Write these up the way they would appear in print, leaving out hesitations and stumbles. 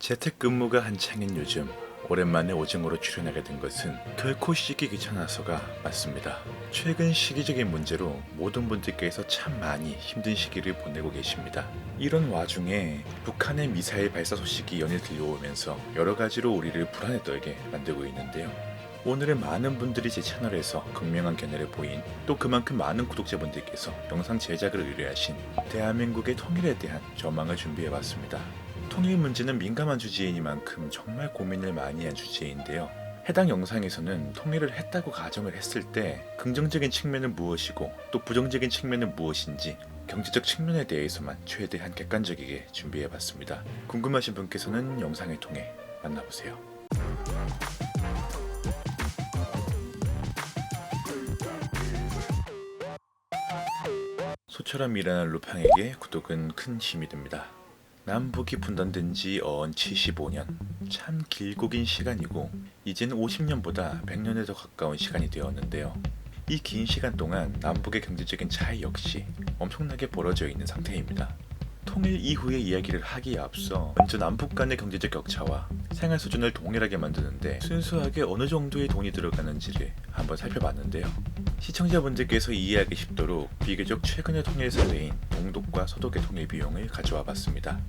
재택근무가 한창인 요즘 오랜만에 오징어로 출연하게 된 것은 결코 씻기 귀찮아서가 맞습니다. 최근 시기적인 문제로 모든 분들께서 참 많이 힘든 시기를 보내고 계십니다. 이런 와중에 북한의 미사일 발사 소식이 연일 들려오면서 여러 가지로 우리를 불안에 떨게 만들고 있는데요. 오늘은 많은 분들이 제 채널에서 극명한 견해를 보인, 또 그만큼 많은 구독자분들께서 영상 제작을 의뢰하신 대한민국의 통일에 대한 전망을 준비해봤습니다. 통일 문제는 민감한 주제이니만큼 정말 고민을 많이 한 주제인데요. 해당 영상에서는 통일을 했다고 가정을 했을 때 긍정적인 측면은 무엇이고 또 부정적인 측면은 무엇인지 경제적 측면에 대해서만 최대한 객관적이게 준비해봤습니다. 궁금하신 분께서는 영상을 통해 만나보세요. 소처럼 일하는 루팡에게 구독은 큰 힘이 됩니다. 남북이 분단된 지 어언 75년. 참 길고 긴 시간이고 이제는 50년보다 100년에 더 가까운 시간이 되었는데요. 이 긴 시간 동안 남북의 경제적인 차이 역시 엄청나게 벌어져 있는 상태입니다. 통일 이후의 이야기를 하기에 앞서 먼저 남북 간의 경제적 격차와 생활 수준을 동일하게 만드는데 순수하게 어느 정도의 돈이 들어가는지를 한번 살펴봤는데요. 시청자분들께서 이해하기 쉽도록 비교적 최근의 통일 사례인 동독과 서독의 통일 비용을 가져와 봤습니다.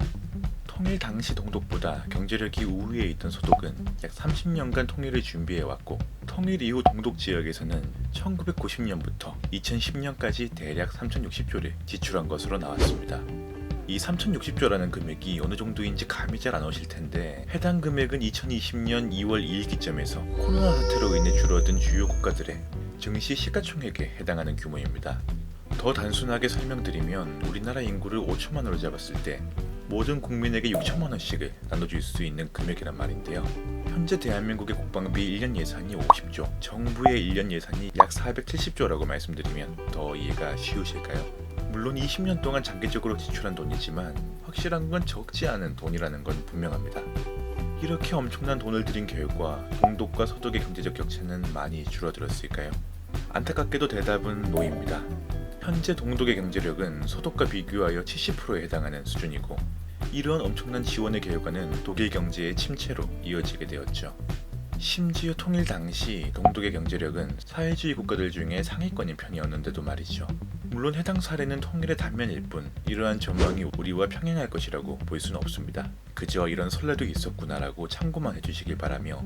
통일 당시 동독보다 경제력이 우위에 있던 서독은 약 30년간 통일을 준비해왔고, 통일 이후 동독 지역에서는 1990년부터 2010년까지 대략 3060조를 지출한 것으로 나왔습니다. 이 3060조라는 금액이 어느 정도인지 감이 잘 안 오실 텐데, 해당 금액은 2020년 2월 2일 기점에서 코로나 사태로 인해 줄어든 주요 국가들의 증시 시가총액에 해당하는 규모입니다. 더 단순하게 설명드리면 우리나라 인구를 5천만으로 잡았을 때 모든 국민에게 6천만원씩을 나눠줄 수 있는 금액이란 말인데요. 현재 대한민국의 국방비 1년 예산이 50조, 정부의 1년 예산이 약 470조라고 말씀드리면 더 이해가 쉬우실까요? 물론 20년 동안 장기적으로 지출한 돈이지만 확실한 건 적지 않은 돈이라는 건 분명합니다. 이렇게 엄청난 돈을 들인 결과 동독과 서독의 경제적 격차는 많이 줄어들었을까요? 안타깝게도 대답은 노입니다. 현재 동독의 경제력은 서독과 비교하여 70%에 해당하는 수준이고, 이러한 엄청난 지원의 결과는 독일 경제의 침체로 이어지게 되었죠. 심지어 통일 당시 동독의 경제력은 사회주의 국가들 중에 상위권인 편이었는데도 말이죠. 물론 해당 사례는 통일의 단면일 뿐 이러한 전망이 우리와 평행할 것이라고 볼 수는 없습니다. 그저 이런 선례도 있었구나라고 참고만 해주시길 바라며,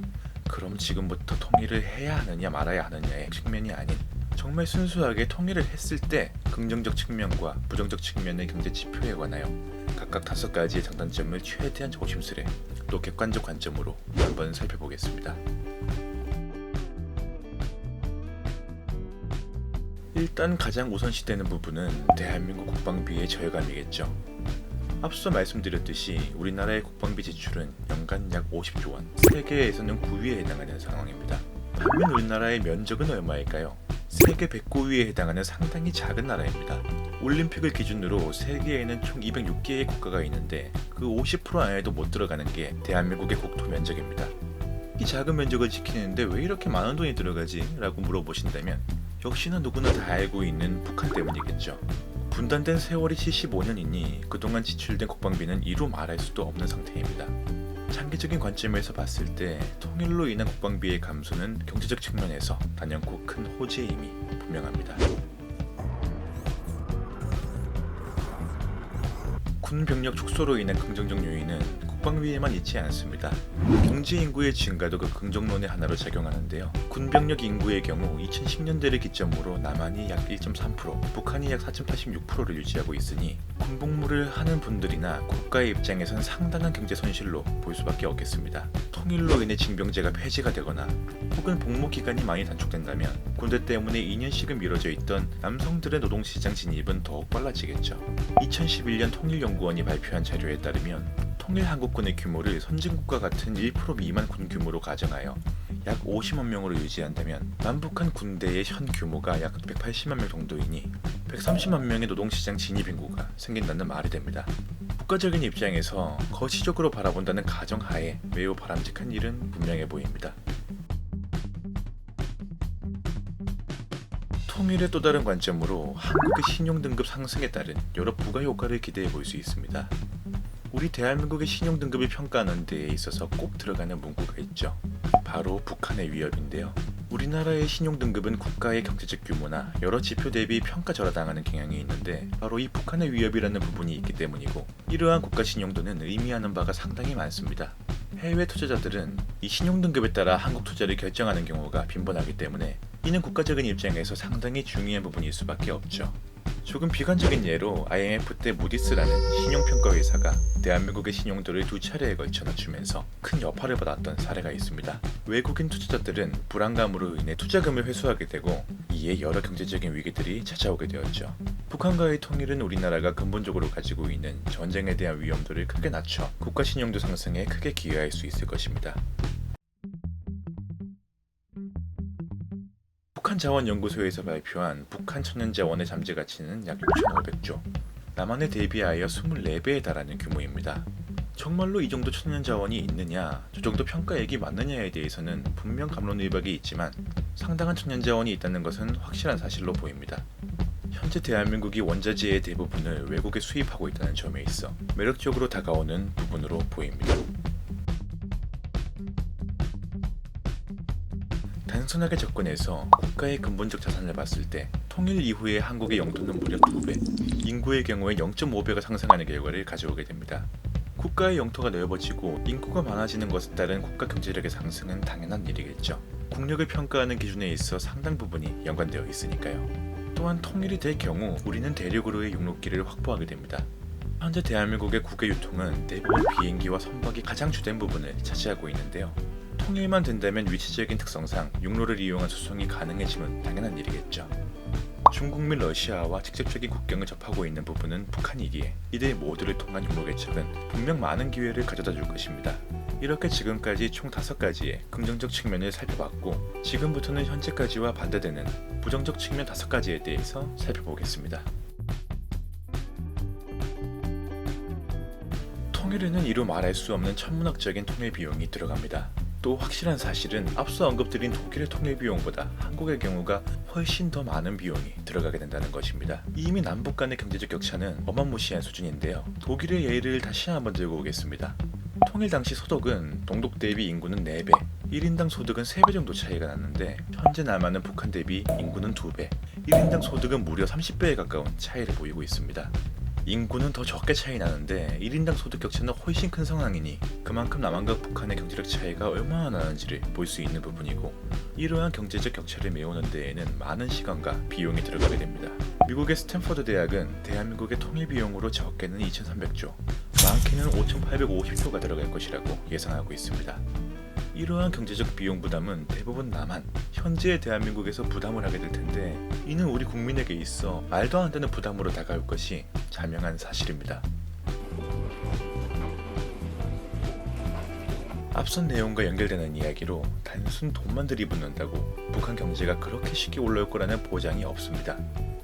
그럼 지금부터 통일을 해야 하느냐 말아야 하느냐의 측면이 아닌 정말 순수하게 통일을 했을 때 긍정적 측면과 부정적 측면의 경제 지표에 관하여 각각 5가지의 장단점을 최대한 조심스레 또 객관적 관점으로 한번 살펴보겠습니다. 일단 가장 우선시되는 부분은 대한민국 국방비의 절감이겠죠. 앞서 말씀드렸듯이 우리나라의 국방비 지출은 연간 약 50조 원, 세계에서는 9위에 해당하는 상황입니다. 반면 우리나라의 면적은 얼마일까요? 세계 109위에 해당하는 상당히 작은 나라입니다. 올림픽을 기준으로 세계에는 총 206개의 국가가 있는데 그 50% 안에도 못 들어가는 게 대한민국의 국토 면적입니다. 이 작은 면적을 지키는데 왜 이렇게 많은 돈이 들어가지? 라고 물어보신다면 역시나 누구나 다 알고 있는 북한 때문이겠죠. 분단된 세월이 75년이니 그동안 지출된 국방비는 이루 말할 수도 없는 상태입니다. 장기적인 관점에서 봤을 때 통일로 인한 국방비의 감소는 경제적 측면에서 단연코 큰 호재임이 분명합니다. 군 병력 축소로 인한 긍정적 요인은 국방비에만 있지 않습니다. 경제 인구의 증가도 그 긍정론의 하나로 작용하는데요. 군 병력 인구의 경우 2010년대를 기점으로 남한이 약 1.3%, 북한이 약 4.86%를 유지하고 있으니 군복무를 하는 분들이나 국가의 입장에선 상당한 경제 손실로 볼 수밖에 없겠습니다. 통일로 인해 징병제가 폐지가 되거나 혹은 복무 기간이 많이 단축된다면 군대 때문에 2년씩은 미뤄져 있던 남성들의 노동시장 진입은 더욱 빨라지겠죠. 2011년 통일연구원이 발표한 자료에 따르면 통일 한국군의 규모를 선진국과 같은 1% 미만 군 규모로 가정하여 약 50만 명으로 유지한다면 남북한 군대의 현 규모가 약 180만 명 정도이니 130만 명의 노동시장 진입 인구가 생긴다는 말이 됩니다. 국가적인 입장에서 거시적으로 바라본다는 가정하에 매우 바람직한 일은 분명해 보입니다. 통일의 또 다른 관점으로 한국의 신용등급 상승에 따른 여러 부가효과를 기대해 볼 수 있습니다. 우리 대한민국의 신용 등급을 평가하는 데에 있어서 꼭 들어가는 문구가 있죠. 바로 북한의 위협인데요. 우리나라의 신용 등급은 국가의 경제적 규모나 여러 지표 대비 평가절하당하는 경향이 있는데 바로 이 북한의 위협이라는 부분이 있기 때문이고, 이러한 국가 신용도는 의미하는 바가 상당히 많습니다. 해외 투자자들은 이 신용 등급에 따라 한국 투자를 결정하는 경우가 빈번하기 때문에 이는 국가적인 입장에서 상당히 중요한 부분일 수밖에 없죠. 조금 비관적인 예로 IMF 때 무디스라는 신용평가 회사가 대한민국의 신용도를 2차례에 걸쳐 낮추면서 큰 여파를 받았던 사례가 있습니다. 외국인 투자자들은 불안감으로 인해 투자금을 회수하게 되고 이에 여러 경제적인 위기들이 찾아오게 되었죠. 북한과의 통일은 우리나라가 근본적으로 가지고 있는 전쟁에 대한 위험도를 크게 낮춰 국가 신용도 상승에 크게 기여할 수 있을 것입니다. 북한자원연구소에서 발표한 북한 천연자원의 잠재 가치는 약 6,500조, 남한에 대비하여 24배에 달하는 규모입니다. 정말로 이 정도 천연자원이 있느냐, 저 정도 평가액이 맞느냐에 대해서는 분명 갑론을박이 있지만 상당한 천연자원이 있다는 것은 확실한 사실로 보입니다. 현재 대한민국이 원자재의 대부분을 외국에 수입하고 있다는 점에 있어 매력적으로 다가오는 부분으로 보입니다. 단순하게 접근해서 국가의 근본적 자산을 봤을 때 통일 이후의 한국의 영토는 무려 2배, 인구의 경우에 0.5배가 상승하는 결과를 가져오게 됩니다. 국가의 영토가 넓어지고 인구가 많아지는 것에 따른 국가 경제력의 상승은 당연한 일이겠죠. 국력을 평가하는 기준에 있어 상당 부분이 연관되어 있으니까요. 또한 통일이 될 경우 우리는 대륙으로의 육로길을 확보하게 됩니다. 현재 대한민국의 국외 유통은 대부분 비행기와 선박이 가장 주된 부분을 차지하고 있는데요. 통일만 된다면 위치적인 특성상 육로를 이용한 수송이 가능해지면 당연한 일이겠죠. 중국 및 러시아와 직접적인 국경을 접하고 있는 부분은 북한이기에 이들 모두를 통한 육로 개척은 분명 많은 기회를 가져다 줄 것입니다. 이렇게 지금까지 총 5가지의 긍정적 측면을 살펴봤고, 지금부터는 현재까지와 반대되는 부정적 측면 5가지에 대해서 살펴보겠습니다. 통일에는 이루 말할 수 없는 천문학적인 통일 비용이 들어갑니다. 또 확실한 사실은 앞서 언급드린 독일의 통일 비용보다 한국의 경우가 훨씬 더 많은 비용이 들어가게 된다는 것입니다. 이미 남북 간의 경제적 격차는 어마무시한 수준인데요. 독일의 예를 다시 한번 들고 오겠습니다. 통일 당시 소득은 동독 대비 인구는 4배, 1인당 소득은 3배 정도 차이가 났는데 현재 남한은 북한 대비 인구는 2배, 1인당 소득은 무려 30배에 가까운 차이를 보이고 있습니다. 인구는 더 적게 차이 나는데 1인당 소득 격차는 훨씬 큰 상황이니 그만큼 남한과 북한의 경제력 차이가 얼마나 나는지를 볼 수 있는 부분이고, 이러한 경제적 격차를 메우는 데에는 많은 시간과 비용이 들어가게 됩니다. 미국의 스탠퍼드 대학은 대한민국의 통일 비용으로 적게는 2,300조, 많게는 5,850조가 들어갈 것이라고 예상하고 있습니다. 이러한 경제적 비용 부담은 대부분 남한, 현재의 대한민국에서 부담을 하게 될 텐데 이는 우리 국민에게 있어 말도 안 되는 부담으로 다가올 것이 자명한 사실입니다. 앞선 내용과 연결되는 이야기로 단순 돈만 들이붓는다고 북한 경제가 그렇게 쉽게 올라올 거라는 보장이 없습니다.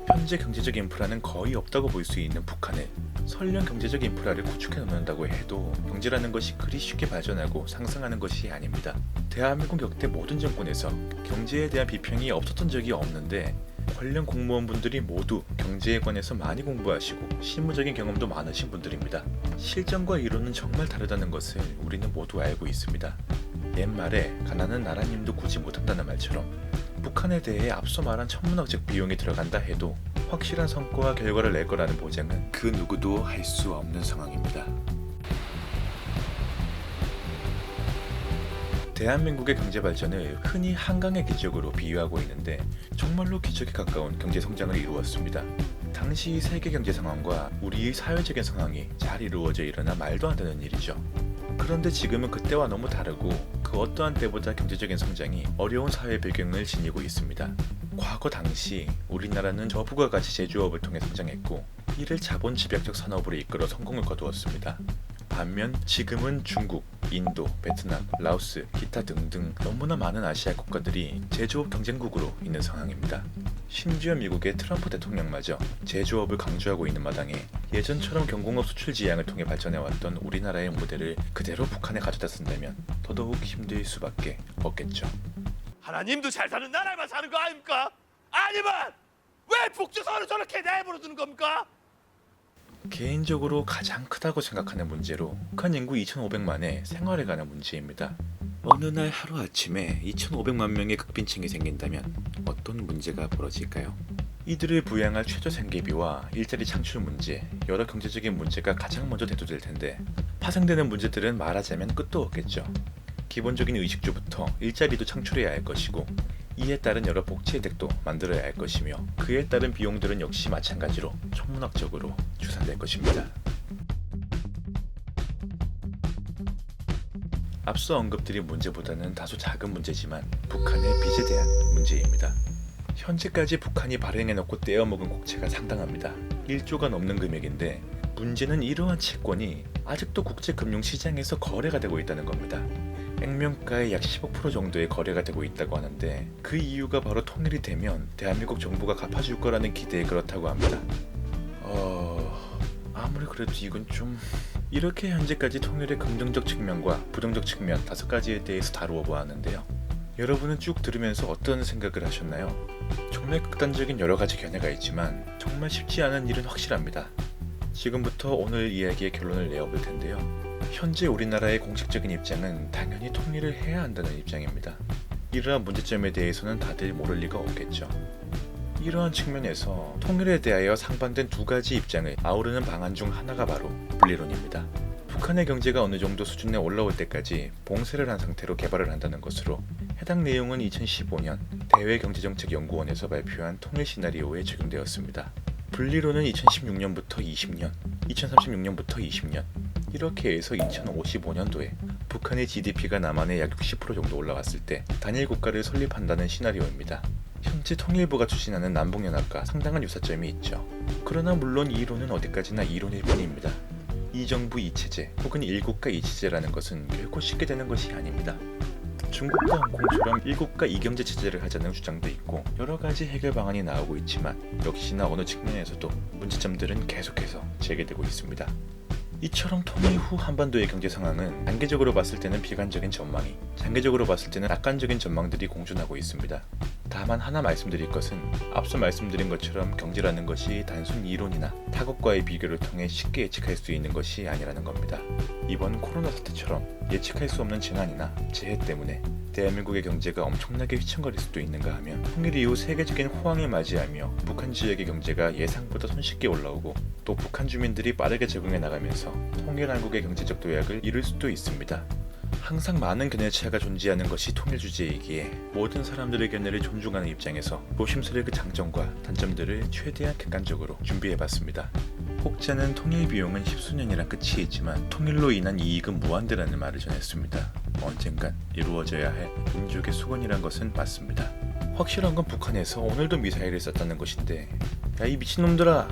현재 경제적 인프라는 거의 없다고 볼 수 있는 북한을 설령 경제적 인프라를 구축해 놓는다고 해도 경제라는 것이 그리 쉽게 발전하고 상승하는 것이 아닙니다. 대한민국 역대 모든 정권에서 경제에 대한 비평이 없었던 적이 없는데 관련 공무원분들이 모두 경제에 관해서 많이 공부하시고 실무적인 경험도 많으신 분들입니다. 실정과 이론은 정말 다르다는 것을 우리는 모두 알고 있습니다. 옛말에 가난은 나라님도 구지 못한다는 말처럼 북한에 대해 앞서 말한 천문학적 비용이 들어간다 해도 확실한 성과와 결과를 낼 거라는 보장은 그 누구도 할 수 없는 상황입니다. 대한민국의 경제 발전을 흔히 한강의 기적으로 비유하고 있는데 정말로 기적에 가까운 경제 성장을 이루었습니다. 당시 세계 경제 상황과 우리의 사회적인 상황이 잘 이루어져 일어나 말도 안 되는 일이죠. 그런데 지금은 그때와 너무 다르고 그 어떠한 때보다 경제적인 성장이 어려운 사회 배경을 지니고 있습니다. 과거 당시 우리나라는 저부가 가치 제조업을 통해 성장했고 이를 자본 집약적 산업으로 이끌어 성공을 거두었습니다. 반면 지금은 중국, 인도, 베트남, 라오스, 기타 등등 너무나 많은 아시아 국가들이 제조업 경쟁국으로 있는 상황입니다. 심지어 미국의 트럼프 대통령마저 제조업을 강조하고 있는 마당에 예전처럼 경공업 수출 지향을 통해 발전해왔던 우리나라의 모델을 그대로 북한에 가져다 쓴다면 더더욱 힘들 수밖에 없겠죠. 하나님도 잘 사는 나라에만 사는 거 아닙니까? 아니면 왜 북조선을 저렇게 내버려 두는 겁니까? 개인적으로 가장 크다고 생각하는 문제로 북한 인구 2,500만의 생활에 관한 문제입니다. 어느 날 하루아침에 2,500만 명의 극빈층이 생긴다면 어떤 문제가 벌어질까요? 이들을 부양할 최저 생계비와 일자리 창출 문제, 여러 경제적인 문제가 가장 먼저 대두될 텐데 파생되는 문제들은 말하자면 끝도 없겠죠. 기본적인 의식주부터 일자리도 창출해야 할 것이고 이에 따른 여러 복지 혜택도 만들어야 할 것이며 그에 따른 비용들은 역시 마찬가지로 천문학적으로 추산될 것입니다. 앞서 언급드린 문제보다는 다소 작은 문제지만 북한의 빚에 대한 문제입니다. 현재까지 북한이 발행해놓고 떼어먹은 국채가 상당합니다. 1조가 넘는 금액인데 문제는 이러한 채권이 아직도 국제금융시장에서 거래가 되고 있다는 겁니다. 액면가의 약 15% 정도의 거래가 되고 있다고 하는데 그 이유가 바로 통일이 되면 대한민국 정부가 갚아줄 거라는 기대에 그렇다고 합니다. 아무리 그래도 이건 좀... 이렇게 현재까지 통일의 긍정적 측면과 부정적 측면 5가지에 대해서 다루어 보았는데요. 여러분은 쭉 들으면서 어떤 생각을 하셨나요? 정말 극단적인 여러 가지 견해가 있지만 정말 쉽지 않은 일은 확실합니다. 지금부터 오늘 이야기의 결론을 내어볼 텐데요. 현재 우리나라의 공식적인 입장은 당연히 통일을 해야 한다는 입장입니다. 이러한 문제점에 대해서는 다들 모를 리가 없겠죠. 이러한 측면에서 통일에 대하여 상반된 2가지 입장을 아우르는 방안 중 하나가 바로 분리론입니다. 북한의 경제가 어느 정도 수준에 올라올 때까지 봉쇄를 한 상태로 개발을 한다는 것으로 해당 내용은 2015년 대외경제정책연구원에서 발표한 통일 시나리오에 적용되었습니다. 분리론은 2016년부터 20년, 2036년부터 20년 이렇게 해서 2055년도에 북한의 GDP가 남한의 약 60% 정도 올라왔을 때 단일 국가를 설립한다는 시나리오입니다. 현재 통일부가 추진하는 남북연합과 상당한 유사점이 있죠. 그러나 물론 이 이론은 어디까지나 이론일 뿐입니다. 이정부 이체제 혹은 일국가 이체제라는 것은 결코 쉽게 되는 것이 아닙니다. 중국과 홍콩처럼 일국가 이경제 체제를 하자는 주장도 있고 여러 가지 해결 방안이 나오고 있지만 역시나 어느 측면에서도 문제점들은 계속해서 제기되고 있습니다. 이처럼 통일 후 한반도의 경제 상황은 단기적으로 봤을 때는 비관적인 전망이, 장기적으로 봤을 때는 낙관적인 전망들이 공존하고 있습니다. 다만 하나 말씀드릴 것은 앞서 말씀드린 것처럼 경제라는 것이 단순 이론이나 타국과의 비교를 통해 쉽게 예측할 수 있는 것이 아니라는 겁니다. 이번 코로나 사태처럼 예측할 수 없는 재난이나 재해 때문에 대한민국의 경제가 엄청나게 휘청거릴 수도 있는가 하면 통일 이후 세계적인 호황을 맞이하며 북한 지역의 경제가 예상보다 손쉽게 올라오고 또 북한 주민들이 빠르게 적응해 나가면서 통일 한국의 경제적 도약을 이룰 수도 있습니다. 항상 많은 견해 차이가 존재하는 것이 통일 주제이기에 모든 사람들의 견해를 존중하는 입장에서 조심스레 그 장점과 단점들을 최대한 객관적으로 준비해봤습니다. 혹자는 통일 비용은 10수년이란 끝이 있지만 통일로 인한 이익은 무한대라는 말을 전했습니다. 언젠간 이루어져야 할 민족의 수건이란 것은 맞습니다. 확실한 건 북한에서 오늘도 미사일을 쐈다는 것인데 야 이 미친놈들아!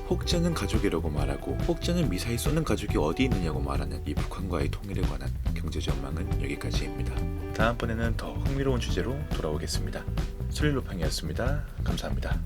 혹자는 가족이라고 말하고 혹자는 미사일 쏘는 가족이 어디 있느냐고 말하는 이 북한과의 통일에 관한 경제 전망은 여기까지입니다. 다음번에는 더 흥미로운 주제로 돌아오겠습니다. 수릴로팡이었습니다. 감사합니다.